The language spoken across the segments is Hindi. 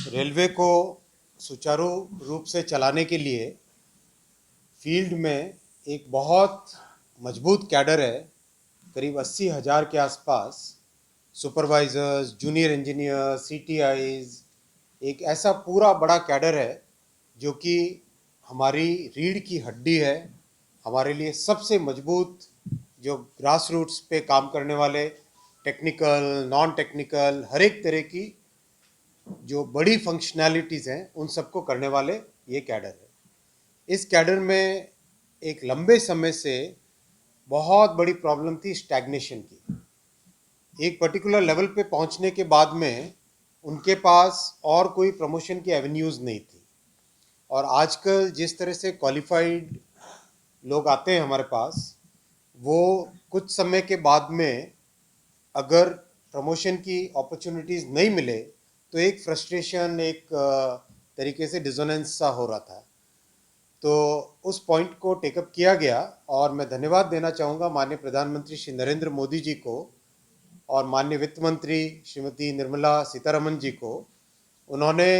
रेलवे को सुचारू रूप से चलाने के लिए फील्ड में एक बहुत मजबूत कैडर है, करीब 80,000 के आसपास सुपरवाइजर्स, जूनियर इंजीनियर, सीटीआईज, एक ऐसा पूरा बड़ा कैडर है जो कि हमारी रीढ़ की हड्डी है। हमारे लिए सबसे मजबूत जो ग्रास रूट्स पे काम करने वाले टेक्निकल, नॉन टेक्निकल, हर एक तरह की जो बड़ी फंक्शनैलिटीज़ हैं उन सबको करने वाले ये कैडर है। इस कैडर में एक लंबे समय से बहुत बड़ी प्रॉब्लम थी स्टैग्नेशन की। एक पर्टिकुलर लेवल पे पहुंचने के बाद में उनके पास और कोई प्रमोशन की एवेन्यूज़ नहीं थी। और आजकल जिस तरह से क्वालिफाइड लोग आते हैं हमारे पास, वो कुछ समय के बाद में अगर प्रमोशन की अपॉर्चुनिटीज़ नहीं मिले तो एक फ्रस्ट्रेशन, एक तरीके से डिसोनेंस सा हो रहा था। तो उस पॉइंट को टेकअप किया गया और मैं धन्यवाद देना चाहूँगा माननीय प्रधानमंत्री श्री नरेंद्र मोदी जी को और माननीय वित्त मंत्री श्रीमती निर्मला सीतारमन जी को। उन्होंने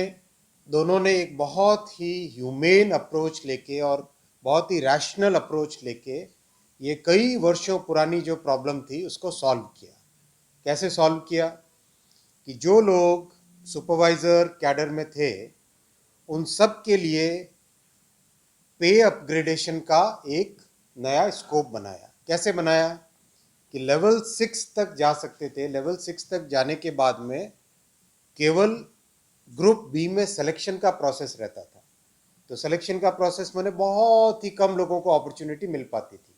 दोनों ने एक बहुत ही ह्यूमेन अप्रोच लेके और बहुत ही रैशनल अप्रोच लेके ये कई वर्षों पुरानी जो प्रॉब्लम थी उसको सॉल्व किया। कैसे सॉल्व किया कि जो लोग सुपरवाइज़र कैडर में थे उन सब के लिए पे अपग्रेडेशन का एक नया स्कोप बनाया। कैसे बनाया कि लेवल 6 तक जा सकते थे। लेवल 6 तक जाने के बाद में केवल ग्रुप बी में सिलेक्शन का प्रोसेस रहता था। तो सिलेक्शन का प्रोसेस मैंने बहुत ही कम लोगों को अपॉर्चुनिटी मिल पाती थी।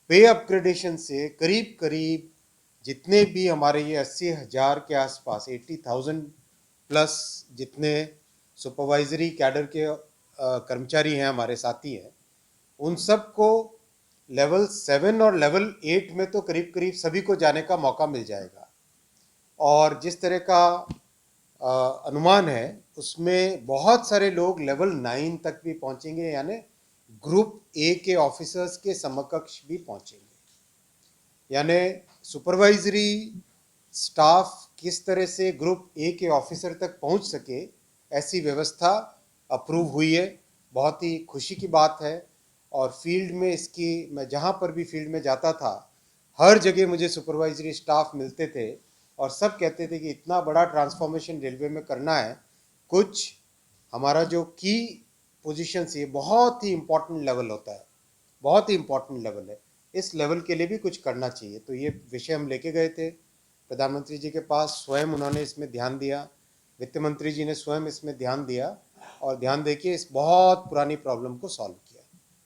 पे अपग्रेडेशन से करीब करीब जितने भी हमारे ये 80,000 के आसपास 80,000 प्लस जितने सुपरवाइजरी कैडर के कर्मचारी हैं, हमारे साथी हैं, उन सब को लेवल 7 और लेवल 8 में तो करीब करीब सभी को जाने का मौका मिल जाएगा। और जिस तरह का अनुमान है उसमें बहुत सारे लोग लेवल 9 तक भी पहुंचेंगे, यानी ग्रुप ए के ऑफिसर्स के समकक्ष भी पहुंचेंगे। यानी सुपरवाइजरी स्टाफ किस तरह से ग्रुप ए के ऑफिसर तक पहुंच सके, ऐसी व्यवस्था अप्रूव हुई है। बहुत ही खुशी की बात है। और फील्ड में इसकी, मैं जहाँ पर भी फील्ड में जाता था हर जगह मुझे सुपरवाइजरी स्टाफ मिलते थे और सब कहते थे कि इतना बड़ा ट्रांसफॉर्मेशन रेलवे में करना है, कुछ हमारा जो की पोजीशन से बहुत ही इम्पोर्टेंट लेवल होता है, बहुत ही इम्पोर्टेंट लेवल है, इस लेवल के लिए भी कुछ करना चाहिए। तो ये विषय हम लेके गए थे प्रधानमंत्री जी के पास, स्वयं उन्होंने इसमें ध्यान दिया, वित्त मंत्री जी ने स्वयं इसमें ध्यान दिया और ध्यान देके इस बहुत पुरानी प्रॉब्लम को सॉल्व किया।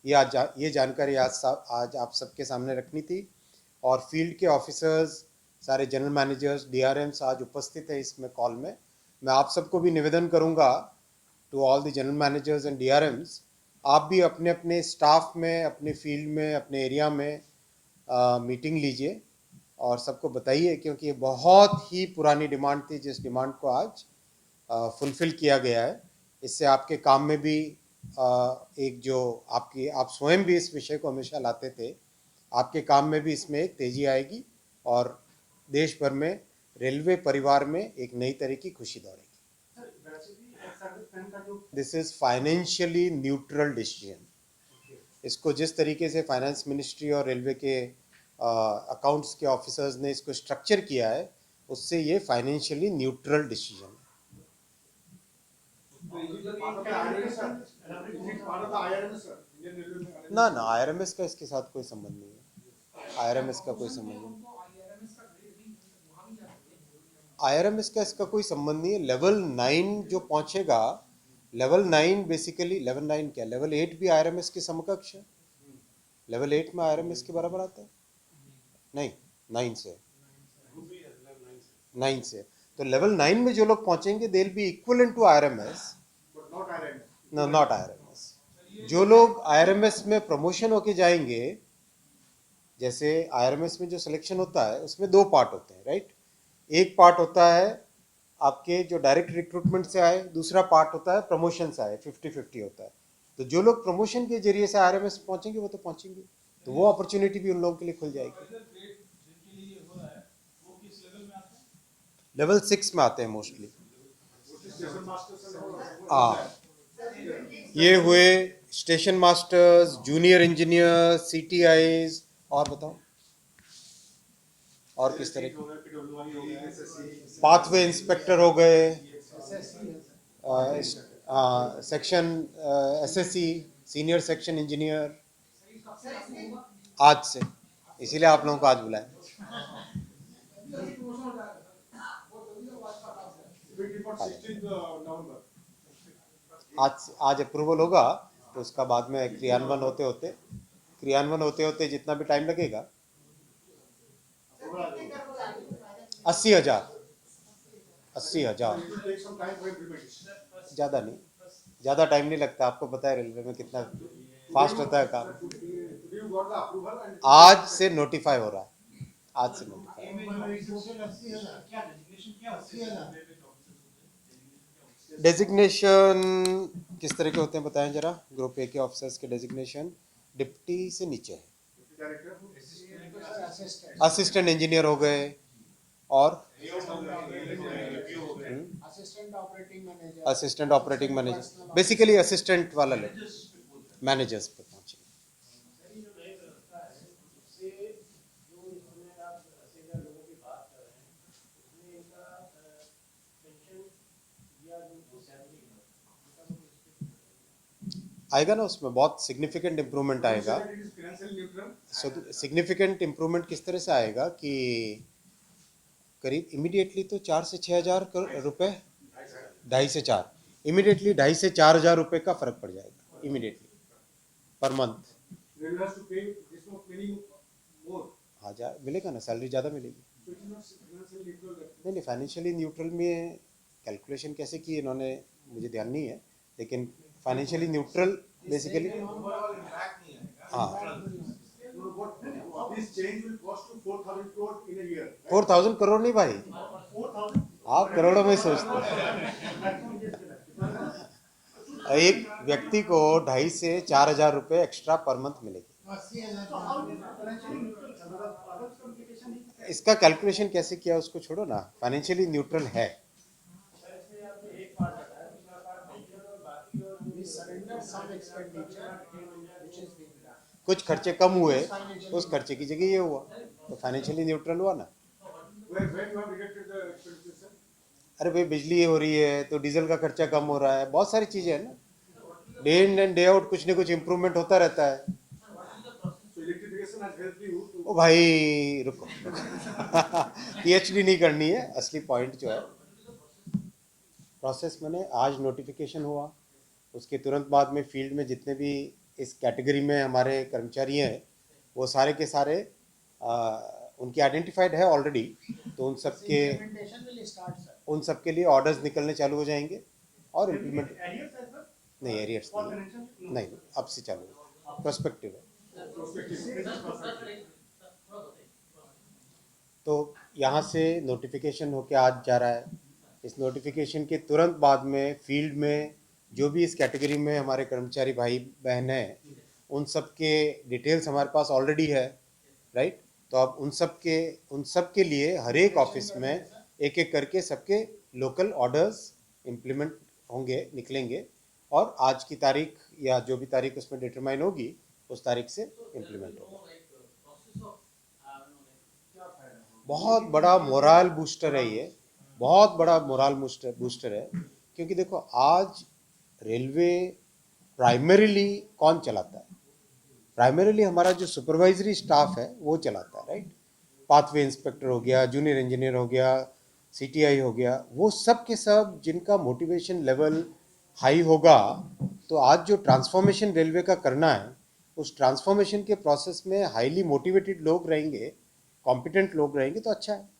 ये जानकारी आज आप सबके सामने रखनी थी। और फील्ड के ऑफिसर्स, सारे जनरल मैनेजर्स, डीआरएम्स आज उपस्थित है इसमें कॉल में। मैं आप सबको भी निवेदन करूंगा, to all the general managers and DRMs, आप भी अपने अपने स्टाफ में, अपने फील्ड में, अपने एरिया में मीटिंग लीजिए और सबको बताइए, क्योंकि ये बहुत ही पुरानी डिमांड थी जिस डिमांड को आज फुलफ़िल किया गया है। इससे आपके काम में भी एक जो आप स्वयं भी इस विषय को हमेशा लाते थे, आपके काम में भी इसमें एक तेज़ी आएगी और देश भर में रेलवे परिवार में एक नई तरह की खुशी दौड़ेगी। This is financially neutral decision. इसको जिस तरीके से फाइनेंस मिनिस्ट्री और रेलवे के अकाउंट्स के ऑफिसर्स ने इसको स्ट्रक्चर किया है, उससे ये फाइनेंशियली न्यूट्रल डिसीजन है। ना ना, आईआरएमएस का इसके साथ कोई संबंध नहीं है। आईआरएमएस का कोई संबंध नहीं, आईआरएमएस का इसका कोई संबंध नहीं है। लेवल 9 जो पहुंचेगा, लेवल 9 बेसिकली, लेवल 9 क्या, लेवल 8 भी आईआरएमएस के समकक्ष है। लेवल 8 में आईआरएमएस के बराबर आता है? नहीं, 9 से, 9 से। तो लेवल 9 में जो लोग पहुंचेंगे they will be equivalent to IRMS, no not IRMS. जो लोग आईआरएमएस में प्रमोशन होके जाएंगे, जैसे आईआरएमएस में जो सिलेक्शन होता है उसमें 2 पार्ट होते हैं, राइट। एक पार्ट होता है आपके जो डायरेक्ट रिक्रूटमेंट से आए, दूसरा पार्ट होता है प्रमोशन से आए, 50-50 होता है। तो जो लोग प्रमोशन के जरिए से आईआरएमएस पहुंचेंगे वो तो पहुंचेंगे, तो वो अपॉर्चुनिटी भी उन लोगों के लिए खुल जाएगी। लेवल 6 में आते हैं मोस्टली। ये हुए स्टेशन मास्टर्स, जूनियर इंजीनियर, सीटीआईज, और बताओ और किस तरह के, पाथवे इंस्पेक्टर हो गए, section SSC, senior section engineer, आज से, इसीलिए आप लोगों को आज बुलाया। आज अप्रूवल होगा तो उसका बाद में क्रियान्वयन होते होते जितना भी टाइम लगेगा, 80,000 ज़्यादा नहीं, ज़्यादा टाइम नहीं लगता। आपको पता है रेलवे में कितना फास्ट होता है काम। आज से नोटिफाई हो रहा है, आज से नोटिफाई। डेजिग्नेशन किस तरह के होते हैं बताएं जरा। ग्रुप ए के ऑफिसर्स के डेजिग्नेशन डिप्टी से नीचे है, असिस्टेंट इंजीनियर हो गए, और assistant operating manager, basically assistant वाला लेवल, मैनेजर्स पे पहुंचे। आएगा ना, उसमें बहुत सिग्निफिकेंट इम्प्रूवमेंट आएगा। सिग्निफिकेंट इम्प्रूवमेंट किस तरह से आएगा कि करीब इमीडिएटली तो 4 से 6,000 रुपए, 2.5 से 4, इमीडिएटली 2.5 से 4,000 रुपए का फर्क पड़ जाएगा इमीडिएटली पर मंथ। हजार मिलेगा ना, सैलरी ज़्यादा मिलेगी। नहीं, फाइनेंशियली न्यूट्रल में कैलकुलेशन कैसे की इन्होंने मुझे ध्यान नहीं है, लेकिन फाइनेंशियली न्यूट्रल बेसिकली, हाँ, 4,000 करोड़ नहीं भाई, आप करोड़ों में सोचते हैं। एक व्यक्ति को 2.5 से 4,000 रुपए एक्स्ट्रा पर मंथ मिलेगी। इसका कैलकुलेशन कैसे किया उसको छोड़ो ना, फाइनेंशियली न्यूट्रल है। कुछ खर्चे कम हुए, उस खर्चे की जगह ये हुआ, तो फाइनेंशियली न्यूट्रल हुआ ना। अरे भाई, बिजली हो रही है तो डीजल का खर्चा कम हो रहा है, बहुत सारी चीजें हैं ना, day in and day out कुछ न कुछ इम्प्रूवमेंट होता रहता है। ओ भाई रुको, पीएचडी नहीं करनी है, असली पॉइंट जो है प्रोसेस मैंने आज नोटिफिकेशन हुआ, उसके तुरंत बाद में फील्ड में जितने भी इस कैटेगरी में हमारे कर्मचारी हैं वो सारे के सारे उनकी आइडेंटिफाइड है ऑलरेडी, तो उन सब के लिए ऑर्डर्स निकलने चालू हो जाएंगे और इम्प्लीमेंट नहीं, एरियर्स नहीं, अब से चालू प्रोस्पेक्टिव है। तो यहाँ से नोटिफिकेशन होके आज जा रहा है। इस नोटिफिकेशन के तुरंत बाद में फील्ड में जो भी इस कैटेगरी में हमारे कर्मचारी भाई बहन हैं, उन सब के डिटेल्स हमारे पास ऑलरेडी है, राइट। तो अब उन सब के लिए हर एक ऑफिस में एक एक करके सबके लोकल ऑर्डर्स इम्प्लीमेंट होंगे, निकलेंगे, और आज की तारीख या जो भी तारीख उसमें डिटरमाइन होगी उस तारीख से इम्प्लीमेंट होगा। बहुत बड़ा मोरल बूस्टर है ये, बहुत बड़ा मोरल बूस्टर है, क्योंकि देखो आज रेलवे प्राइमरीली कौन चलाता है? प्राइमरीली हमारा जो सुपरवाइजरी स्टाफ है वो चलाता है, राइट। पाथवे इंस्पेक्टर हो गया, जूनियर इंजीनियर हो गया, सीटीआई हो गया, वो सब के सब जिनका मोटिवेशन लेवल हाई होगा, तो आज जो ट्रांसफॉर्मेशन रेलवे का करना है उस ट्रांसफॉर्मेशन के प्रोसेस में हाईली मोटिवेटेड लोग रहेंगे, कॉम्पिटेंट लोग रहेंगे, तो अच्छा है।